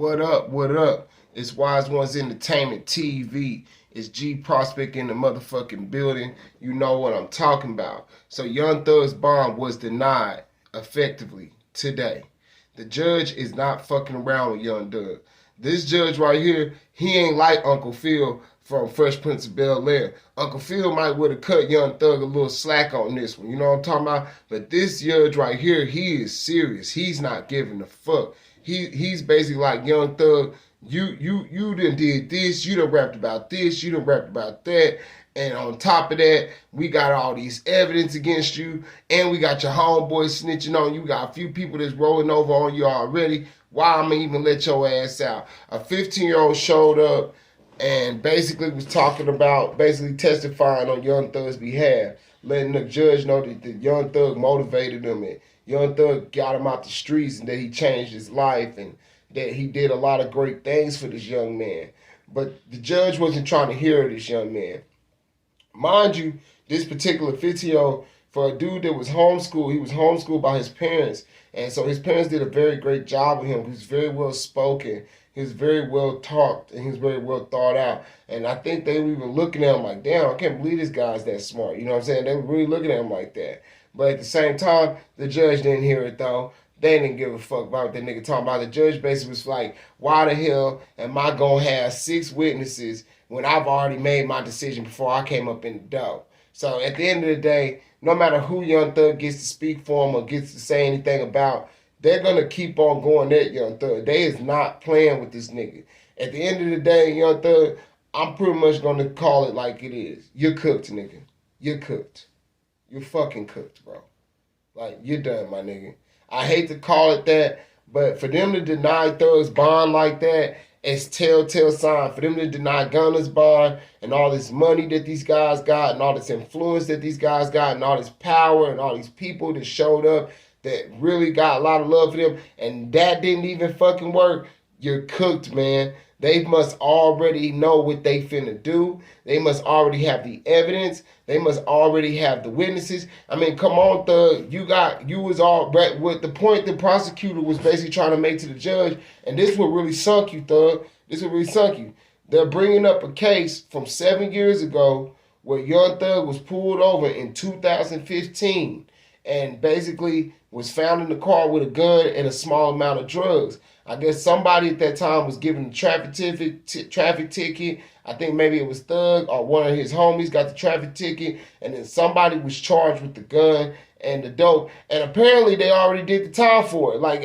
What up? What up? It's Wise Ones Entertainment TV. It's G Prospect in the motherfucking building. You know what I'm talking about. So Young Thug's bond was denied effectively today. The judge is not fucking around with Young Thug. This judge right here, he ain't like Uncle Phil from Fresh Prince of Bel-Air. Uncle Phil might would have cut Young Thug a little slack on this one. You know what I'm talking about? But this judge right here, he is serious. He's not giving a fuck. He's basically like, Young Thug, you done did this, you done rapped about this, you done rapped about that, and on top of that, we got all these evidence against you, and we got your homeboy snitching on you, got a few people that's rolling over on you already. Why I'ma even let your ass out? A 15-year-old showed up and basically was talking about, basically testifying on Young Thug's behalf, letting the judge know that the Young Thug motivated him and Young Thug got him out the streets and that he changed his life and that he did a lot of great things for this young man. But the judge wasn't trying to hear this young man. Mind you, this particular 15-year-old, for a dude that was homeschooled, he was homeschooled by his parents. And so his parents did a very great job with him. He was very well spoken. He was very well taught, and he was very well thought out. And I think they were even looking at him like, damn, I can't believe this guy's that smart. You know what I'm saying? They were really looking at him like that. But at the same time, the judge didn't hear it though. They didn't give a fuck about what that nigga talking about. The judge basically was like, why the hell am I gonna have 6 witnesses when I've already made my decision before I came up in the door? So at the end of the day, no matter who Young Thug gets to speak for him or gets to say anything about, they're gonna keep on going at Young Thug. They is not playing with this nigga. At the end of the day, Young Thug, I'm pretty much gonna call it like it is. You're cooked, nigga. You're cooked. You're fucking cooked, bro. Like, you're done, my nigga. I hate to call it that, but for them to deny Thug's bond like that, it's telltale sign. For them to deny Gunna's bond and all this money that these guys got and all this influence that these guys got and all this power and all these people that showed up that really got a lot of love for them, and that didn't even fucking work, you're cooked, man. They must already know what they finna do. They must already have the evidence. They must already have the witnesses. I mean, come on, Thug. You was all right with the point the prosecutor was basically trying to make to the judge, and this what really sunk you, Thug. This what really sunk you. They're bringing up a case from 7 years ago where Young Thug was pulled over in 2015 and basically was found in the car with a gun and a small amount of drugs. I guess somebody at that time was given a traffic ticket. I think maybe it was Thug or one of his homies got the traffic ticket, and then somebody was charged with the gun and the dope. And apparently they already did the time for it. Like,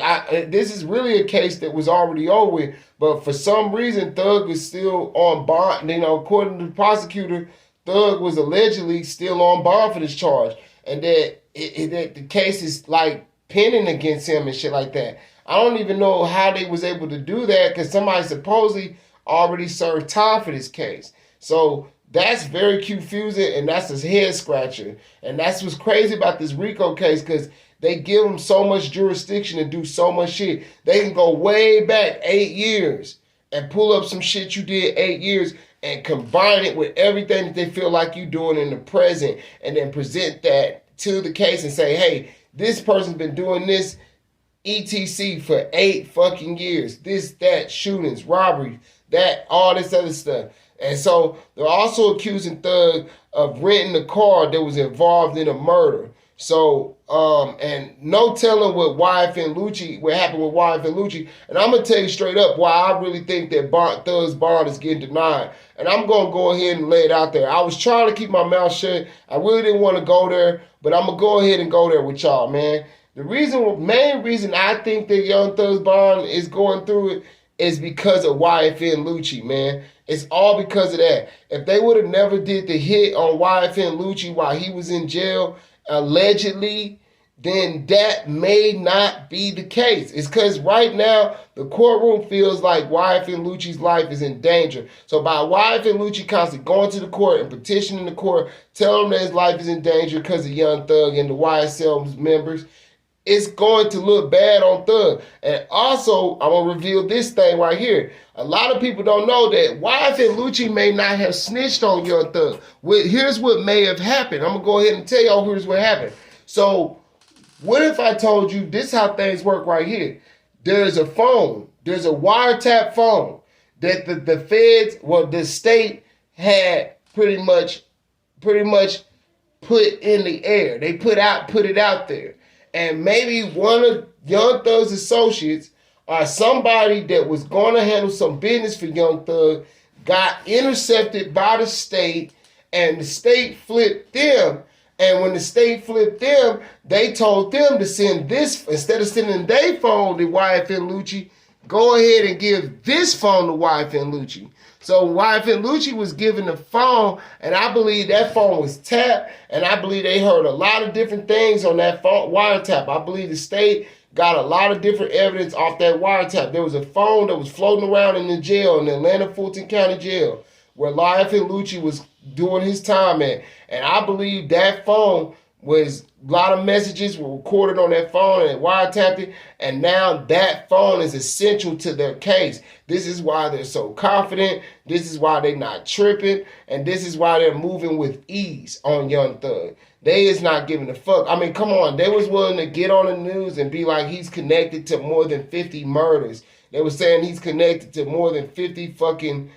this is really a case that was already over with, but for some reason Thug is still on bond. You know, according to the prosecutor, Thug was allegedly still on bond for this charge, and that the case is like pending against him and shit like that. I don't even know how they was able to do that because somebody supposedly already served time for this case. So that's very confusing, and that's a head scratcher. And that's what's crazy about this RICO case, because they give them so much jurisdiction to do so much shit. They can go way back 8 years and pull up some shit you did 8 years and combine it with everything that they feel like you doing in the present, and then present that to the case and say, hey, this person's been doing this ETC for 8 fucking years. This, that, shootings, robberies, that, all this other stuff. And so they're also accusing Thug of renting a car that was involved in a murder. So, and no telling what happened with YFN Lucci. And I'm going to tell you straight up why I really think that Thug's bond is getting denied. And I'm going to go ahead and lay it out there. I was trying to keep my mouth shut. I really didn't want to go there, but I'm going to go ahead and go there with y'all, man. The main reason I think that Young Thug's bond is going through it is because of YFN Lucci, man. It's all because of that. If they would have never did the hit on YFN Lucci while he was in jail, allegedly, then that may not be the case. It's because right now, the courtroom feels like YFN Lucci's life is in danger. So by YFN Lucci constantly going to the court and petitioning the court, telling them that his life is in danger because of Young Thug and the YSL members, it's going to look bad on Thug. And also, I'm going to reveal this thing right here. A lot of people don't know that YFN Lucci may not have snitched on Young Thug. Here's what may have happened. I'm going to go ahead and tell y'all here's what happened. So, what if I told you this is how things work right here? There's a phone There's a wiretap phone that the feds, well, the state had pretty much put in the air. They put it out there. And maybe one of Young Thug's associates or somebody that was going to handle some business for Young Thug got intercepted by the state, and the state flipped them. And when the state flipped them, they told them to send this, instead of sending their phone to YFN Lucci, go ahead and give this phone to YFN Lucci. So YFN Lucci was given the phone, and I believe that phone was tapped, and I believe they heard a lot of different things on that phone wiretap. I believe the state got a lot of different evidence off that wiretap. There was a phone that was floating around in the jail, in the Atlanta Fulton County Jail, where YFN Lucci was doing his time at. And I believe that phone was, a lot of messages were recorded on that phone and wiretapped it, and now that phone is essential to their case. This is why they're so confident. This is why they're not tripping, and this is why they're moving with ease on Young Thug. They is not giving a fuck. I mean, come on. They was willing to get on the news and be like, he's connected to more than 50 murders. They were saying he's connected to more than 50 fucking,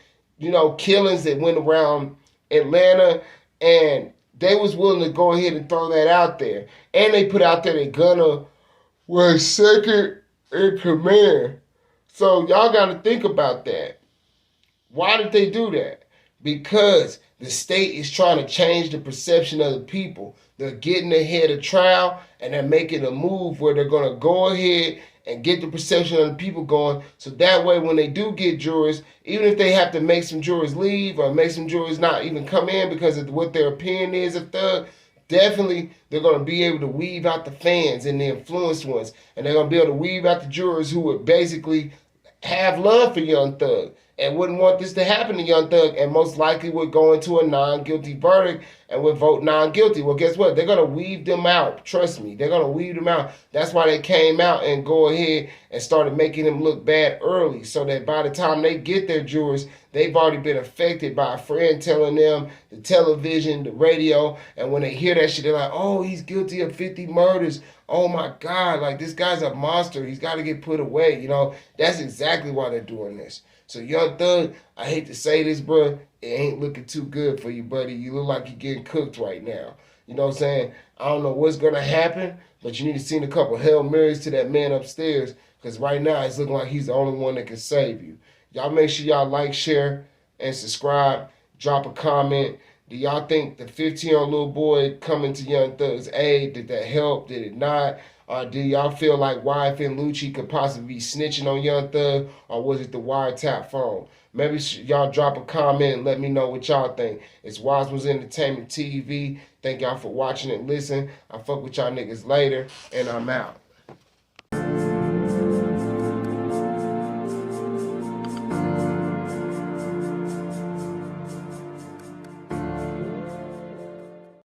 killings that went around Atlanta, and they was willing to go ahead and throw that out there. And they put out there that Gunna was second in command. So y'all got to think about that. Why did they do that? Because the state is trying to change the perception of the people. They're getting ahead of trial, and they're making a move where they're going to go ahead and get the perception of the people going, so that way when they do get jurors, even if they have to make some jurors leave or make some jurors not even come in because of what their opinion is of Thug, definitely they're going to be able to weave out the fans and the influenced ones, and they're going to be able to weave out the jurors who would basically have love for Young Thug and wouldn't want this to happen to Young Thug, and most likely would go into a non-guilty verdict and would vote non-guilty. Well, guess what? They're going to weed them out. Trust me. They're going to weed them out. That's why they came out and go ahead and started making them look bad early, so that by the time they get their jurors, they've already been affected by a friend telling them, the television, the radio, and when they hear that shit, they're like, oh, he's guilty of 50 murders. Oh my God, like, this guy's a monster. He's got to get put away. That's exactly why they're doing this. So Young Thug, I hate to say this, bro, it ain't looking too good for you, buddy. You look like you're getting cooked right now. You know what I'm saying? I don't know what's going to happen, but you need to send a couple Hail Marys to that man upstairs, because right now it's looking like he's the only one that can save you. Y'all make sure y'all like, share, and subscribe. Drop a comment. Do y'all think the 15-year-old little boy coming to Young Thug's aid, did that help? Did it not? Or do y'all feel like YFN Lucci could possibly be snitching on Young Thug? Or was it the wiretap phone? Maybe y'all drop a comment and let me know what y'all think. It's Wise Ones Entertainment TV. Thank y'all for watching and listening. I'll fuck with y'all niggas later, and I'm out.